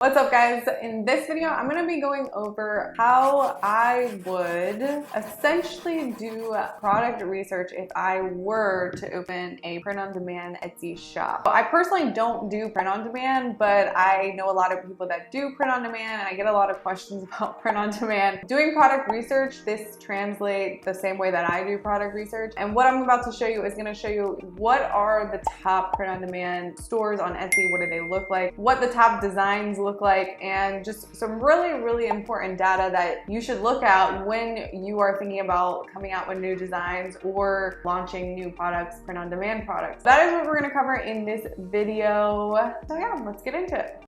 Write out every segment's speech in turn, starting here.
What's up guys? In this video, I'm going to be going over how I would essentially do product research if I were to open a print-on-demand Etsy shop. I personally don't do print-on-demand, but I know a lot of people that do print-on-demand and I get a lot of questions about print-on-demand. Doing product research, this translates the same way that I do product research. And what I'm about to show you is going to show you what are the top print-on-demand stores on Etsy, what do they look like, what the top designs look like, and just some really important data that you should look at when you are thinking about coming out with new designs or launching new products, print-on-demand products. That is what we're going to cover in this video. So yeah, let's get into it.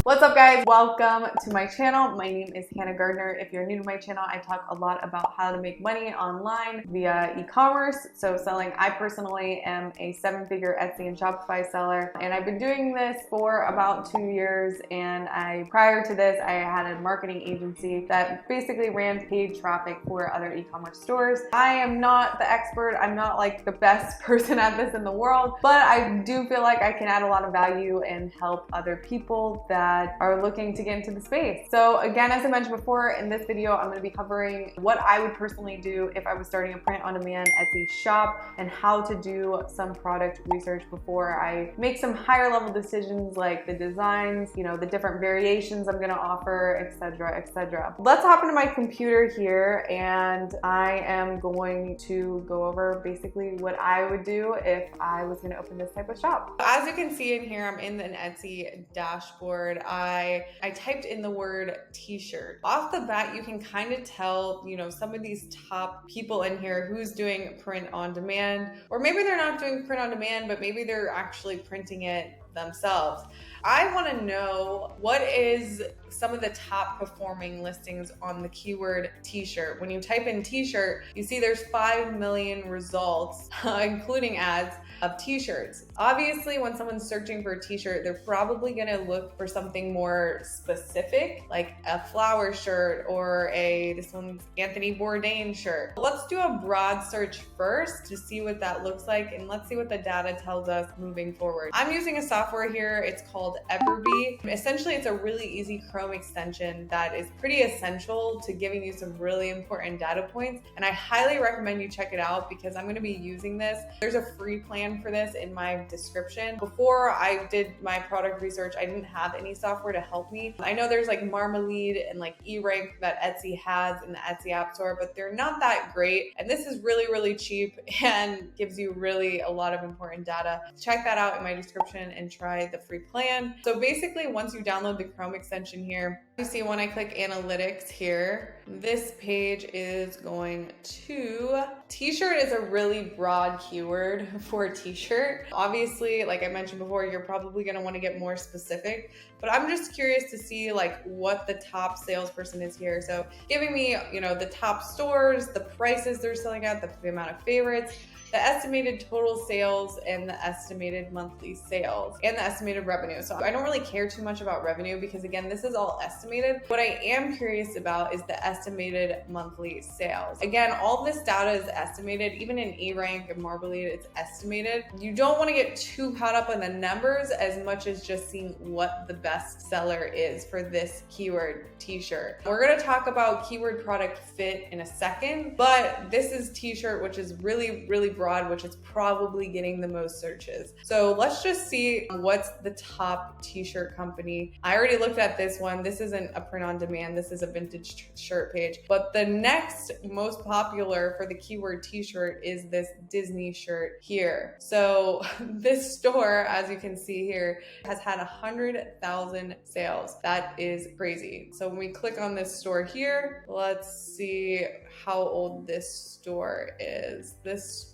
What's up guys? Welcome to my channel. My name is Hannah Gardner. If you're new to my channel, I talk a lot about how to make money online via e-commerce. So selling, I personally am a 7-figure Etsy and Shopify seller, and I've been doing this for about 2 years. And prior to this, I had a marketing agency that basically ran paid traffic for other e-commerce stores. I am not the expert. I'm not like the best person at this in the world, but I do feel like I can add a lot of value and help other people that are looking to get into the space. So again, as I mentioned before, in this video, I'm going to be covering what I would personally do if I was starting a print-on-demand Etsy shop and how to do some product research before I make some higher level decisions like the designs, the different variations I'm going to offer, etc., etc. Let's hop into my computer here and I am going to go over basically what I would do if I was going to open this type of shop. As you can see in here, I'm in an Etsy dashboard. I typed in the word t-shirt. Off the bat, you can kind of tell, some of these top people in here who's doing print on demand, or maybe they're not doing print on demand, but maybe they're actually printing it themselves. I want to know what is some of the top performing listings on the keyword t-shirt. When you type in t-shirt, you see there's 5 million results, including ads of t-shirts. Obviously, when someone's searching for a t-shirt, they're probably going to look for something more specific, like a flower shirt or this one's Anthony Bourdain shirt. Let's do a broad search first to see what that looks like, and let's see what the data tells us moving forward. I'm using a software here. It's called Everbee. Essentially, it's a really easy Chrome extension that is pretty essential to giving you some really important data points, and I highly recommend you check it out because I'm going to be using this. There's a free plan for this in my description. Before I did my product research, I didn't have any software to help me. I know there's like Marmalade and like E-Rank that Etsy has in the Etsy App Store, but they're not that great. And this is really cheap and gives you really a lot of important data. Check that out in my description and try the free plan. So basically, once you download the Chrome extension here, you see when I click analytics here, this page is going to t-shirt is a really broad keyword for t-shirt. Obviously, like I mentioned before, you're probably going to want to get more specific, but I'm just curious to see like what the top salesperson is here. So giving me, the top stores, the prices they're selling at, the amount of favorites, the estimated total sales, and the estimated monthly sales, and the estimated revenue. So I don't really care too much about revenue because again, this is all estimated. What I am curious about is the estimated monthly sales. Again, all this data is estimated. Even in E-Rank and Marmalade, it's estimated. You don't want to get too caught up on the numbers as much as just seeing what the best seller is for this keyword t-shirt. We're going to talk about keyword product fit in a second, but this is t-shirt, which is really broad, which is probably getting the most searches. So let's just see what's the top t-shirt company. I already looked at this one. This isn't a print on demand. This is a vintage shirt page. But the next most popular for the keyword t-shirt is this Disney shirt here. So this store, as you can see here, has had 100,000 sales. That is crazy. So when we click on this store here, let's see how old this store is.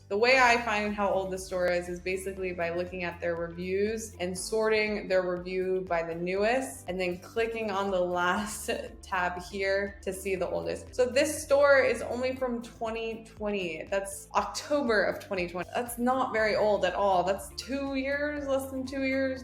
The way I find how old the store is basically by looking at their reviews and sorting their review by the newest and then clicking on the last tab here to see the oldest. So this store is only from 2020. That's October of 2020. That's not very old at all. That's 2 years, less than 2 years,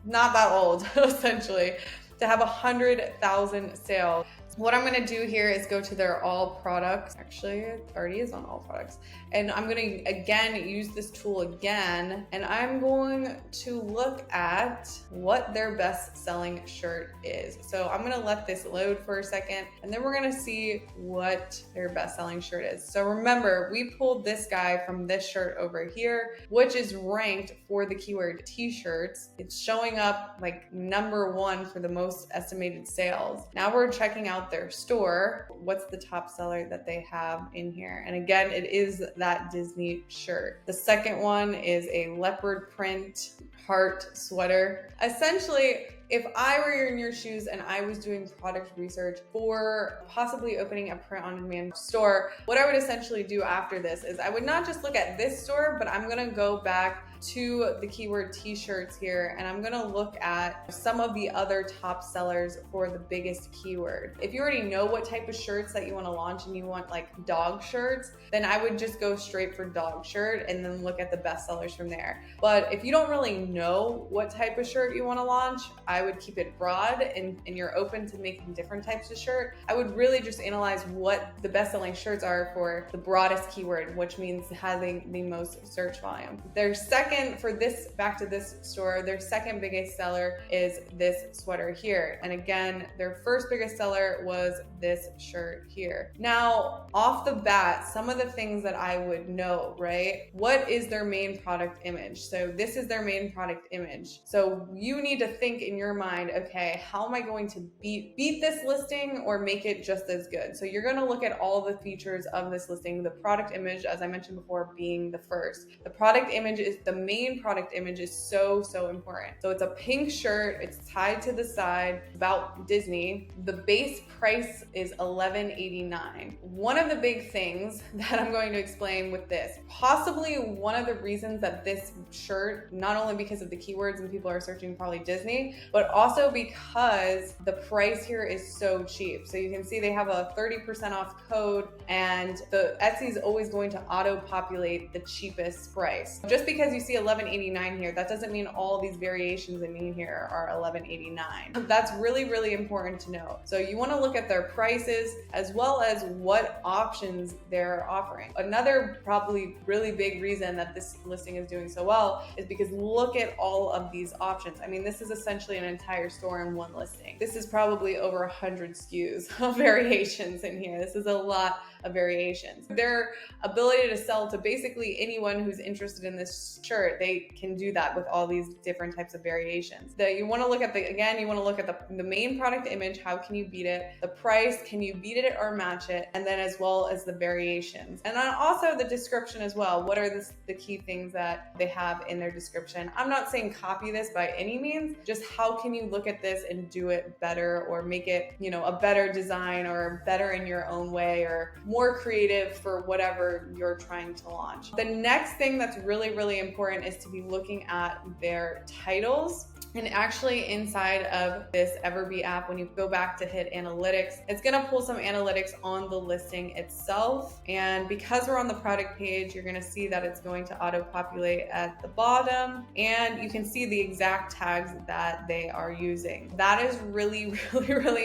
not that old essentially, to have 100,000 sales. what I'm gonna do here is go to their all products. Actually, it already is on all products. And I'm gonna, again, use this tool again, and I'm going to look at what their best selling shirt is. So I'm gonna let this load for a second, and then we're gonna see what their best selling shirt is. So remember, we pulled this guy from this shirt over here, which is ranked for the keyword t-shirts. It's showing up like #1 for the most estimated sales. Now we're checking out their store. What's the top seller that they have in here? And again, it is that Disney shirt. The second one is a leopard print heart sweater. Essentially, if I were in your shoes and I was doing product research for possibly opening a print-on-demand store, what I would essentially do after this is I would not just look at this store, but I'm gonna go back to the keyword t-shirts here, and I'm gonna look at some of the other top sellers for the biggest keyword. If you already know what type of shirts that you wanna launch and you want like dog shirts, then I would just go straight for dog shirt and then look at the best sellers from there. But if you don't really know what type of shirt you wanna launch, I would keep it broad and you're open to making different types of shirt. I would really just analyze what the best selling shirts are for the broadest keyword, which means having the most search volume. Their second, for this, back to this store, their second biggest seller is this sweater here. And again, their first biggest seller was this shirt here. Now, off the bat, some of the things that I would know, right? What is their main product image? So this is their main product image. So you need to think in your mind, okay, how am I going to beat this listing or make it just as good? So you're gonna look at all the features of this listing, the product image, as I mentioned before, being the first. The product image is the main product image is so important. So it's a pink shirt, it's tied to the side, about Disney. The base price is $11.89. One of the big things that I'm going to explain with this, possibly one of the reasons that this shirt, not only because of the keywords and people are searching probably Disney, but also because the price here is so cheap. So you can see they have a 30% off code, and the Etsy is always going to auto-populate the cheapest price. Just because you see $11.89 here, that doesn't mean all these variations in here are $11.89. That's really important to know. So you want to look at their prices as well as what options they're offering. Another probably really big reason that this listing is doing so well is because look at all of these options. I mean, this is essentially an entire store in one listing. This is probably over 100 SKUs of variations in here. This is a lot of variations. Their ability to sell to basically anyone who's interested in this shirt, they can do that with all these different types of variations. You want to look at you want to look at the main product image, how can you beat it? The price, can you beat it or match it? And then as well as the variations. And then also the description as well. What are the key things that they have in their description? I'm not saying copy this by any means, just how can you look at this and do it better or make it, a better design or better in your own way or more creative for whatever you're trying to launch. The next thing that's really important is to be looking at their titles. And actually inside of this Everbee app, when you go back to hit analytics, it's gonna pull some analytics on the listing itself. And because we're on the product page, you're gonna see that it's going to auto-populate at the bottom, and you can see the exact tags that they are using. That is really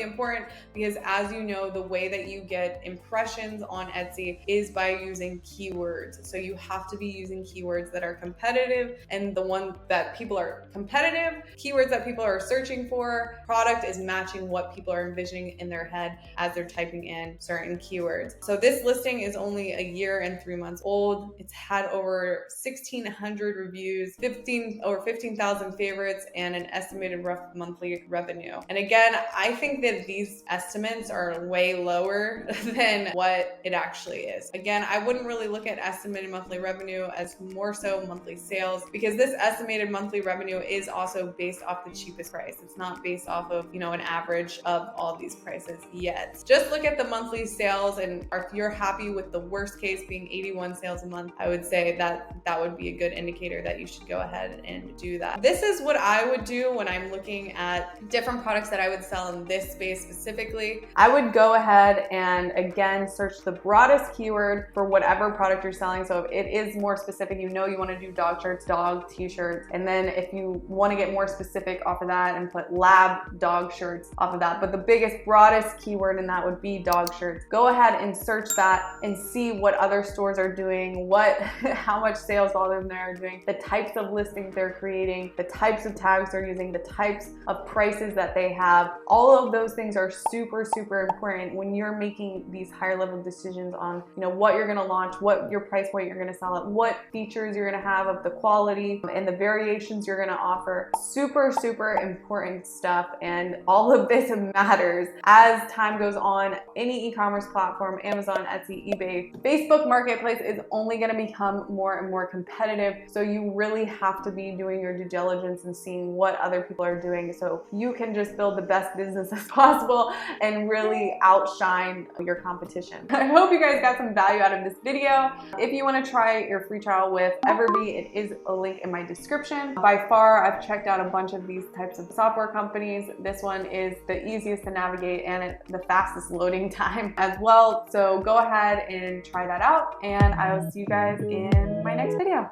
important because, as you know, the way that you get impressions on Etsy is by using keywords. So you have to be using keywords that are competitive, and the one that people are competitive, keywords that people are searching for, product is matching what people are envisioning in their head as they're typing in certain keywords. So this listing is only a year and 3 months old. It's had over 1,600 reviews, 15,000 favorites, and an estimated rough monthly revenue. And again, I think that these estimates are way lower than what it actually is. Again, I wouldn't really look at estimated monthly revenue as more so monthly sales, because this estimated monthly revenue is also based off the cheapest price. It's not based off of, an average of all these prices yet. Just look at the monthly sales, and if you're happy with the worst case being 81 sales a month, I would say that that would be a good indicator that you should go ahead and do that. This is what I would do when I'm looking at different products that I would sell in this space specifically. I would go ahead and again search the broadest keyword for whatever product you're selling. So if it is more specific, you want to do dog shirts, dog t-shirts, and then if you want to get more specific off of that and put lab dog shirts off of that. But the biggest, broadest keyword in that would be dog shirts. Go ahead and search that and see what other stores are doing, how much sales volume they're doing, the types of listings they're creating, the types of tags they're using, the types of prices that they have. All of those things are super, super important when you're making these higher level decisions on, what you're gonna launch, what your price point you're gonna sell at, what features you're gonna have, of the quality and the variations you're gonna offer. Super, super important stuff, and all of this matters as time goes on. Any e-commerce platform, Amazon, Etsy, eBay, Facebook Marketplace is only gonna become more and more competitive, so you really have to be doing your due diligence and seeing what other people are doing so you can just build the best business as possible and really outshine your competition. I hope you guys got some value out of this video. If you want to try your free trial with Everbee, it is a link in my description. By far, I've checked out a bunch of these types of software companies. This one is the easiest to navigate and the fastest loading time as well. So go ahead and try that out, and I will see you guys in my next video.